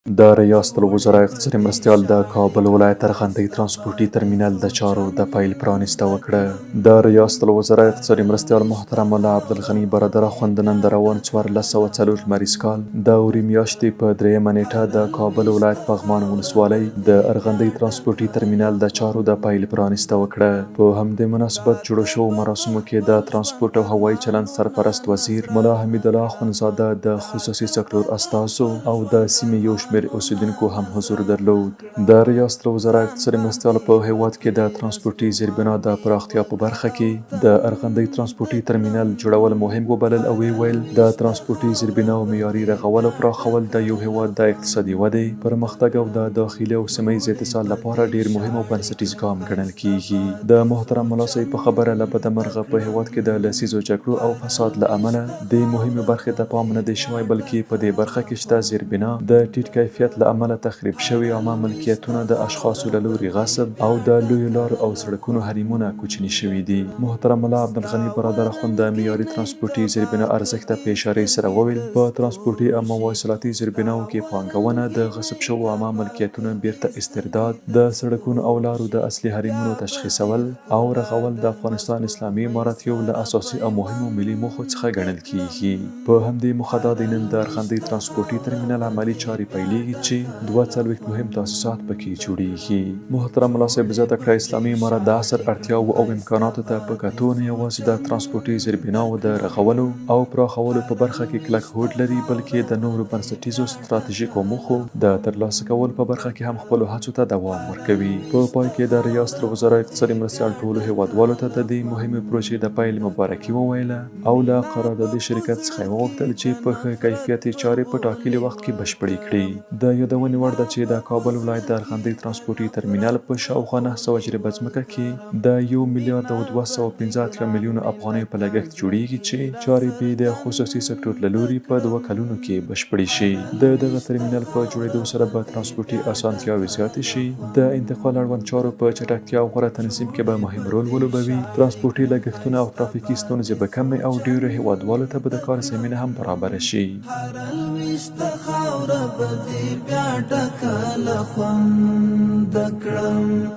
د ریاست الوزراء اقتصادي مرستیال د کابل ولایت ارغندۍ ترانسپورټي ترمینل د چارو د پیل پرانیسته وکړه. د ریاست الوزراء اقتصادي مرستیال محترم عبدالغني برادر اخوند نن د روان 1404 لمریز کال د میاشتې په درېیمه نېټه د کابل ولایت پغمان ولسوالۍ د ارغندۍ ترانسپورټي ترمینل د چارو د پیل پرانیسته وکړه. په همدې مناسبت جوړو شوو مراسمو کې د ترانسپورټ او هوايي چلند سرپرست وزیر اخوند د خصوصي سکتور استازو او د سیمې یو شمېر اوسیدونکو هم حضور درلود. د ریاست الوزراء اقتصادي مرستیال په هیواد کې د ترانسپورټي زیربنا د پراختیا په برخه کې د ارغندۍ ترانسپورټي ترمینل جوړول مهم وبلل او ویل د ترانسپورټي زیربناو معیاري رغول او پراخول د یو هیواد د اقتصادي ودې پرمختګ او د داخلي او سیمه ییز اتصال لپاره ډیر مهم او بنسټیز ګام ګڼل کیږي. د محترم صاحب په خبره له بده مرغه په هیواد کې د لسیزو جګړو او فساد له امله د مهمه برخې ته پام نه دی شوی، بلکې په دې برخه کې شته زیربنا د ټیټ کیفیت له امله تخریب شوي عامه ملکیتونه د اشخاصو له لوري غصب او د لویو لارو او سړکونو حریمونه کوچني شوي دي. محترم عبدالغني برادر اخوند د معیاري ترانسپورټي زیربنا ارزښت ته په اشارې سره وویل په ترانسپورټي او مواصلاتي زیربناو کې پانګونه د غصب شوو عامه ملکیتونو بیرته استرداد، د سړکونو او لارو د اصلي حریمونو تشخیصول او رغول د افغانستان اسلامي امارت یو له اساسي او مهمو ملي موخو څخه ګڼل کیږي. په همدې موخه دا د نن د ارغندۍ ترانسپورټي ترمینل عملي چارې پیلېږي چې 42 مهم تاسیسات پکې جوړیږي. محترم صاحب زیاته کړه اسلامي امارت د عصر اړتیاو او امکاناتو ته په کتو نه یوازې د ترانسپورټي زیربناو د رغولو او پراخولو په برخه کې کلک هوډ لري، بلکې د نورو بنسټیزو ستراتیژیکو موخو د ترلاسه کولو په برخه کې هم خپلو هڅو ته دوام ورکوي. په پای کې د ریاست الوزراء اقتصادي مرستیال ټولو هیوادوالو ته د دې مهمې پروژې د پیل مبارکي وویله او له قراردادي شرکت څخه وغوښتل چې په ښه کیفیتي چارې په ټاکلي وخت کې بشپړې کړي. د یادونې وړ ده چې د کابل ولایت د ارغندۍ ترانسپورټي ترمینل په شاوخوا 900 جریبه ځمکه کې د 1 میلیارډ او 215 میلیونو افغانیو په لګښت جوړیږي چې چارې به د خصوصي سکتور له لوري په 2 کلونو کې بشپړې شي. د دغه ترمینل په جوړېدو سره به ترانسپورټي اسانتیاوې زیاتې شي، د انتقال اړوند چارو په چټکتیا او غوره تنظیم کې به مهم رول ولوبوي، ترانسپورټي لګښتونه او ترافیکي ستونزې به کمې او ډیرو هیوادوالو ته به د کار زمینه هم برابره شي. ډکه له خوند کړم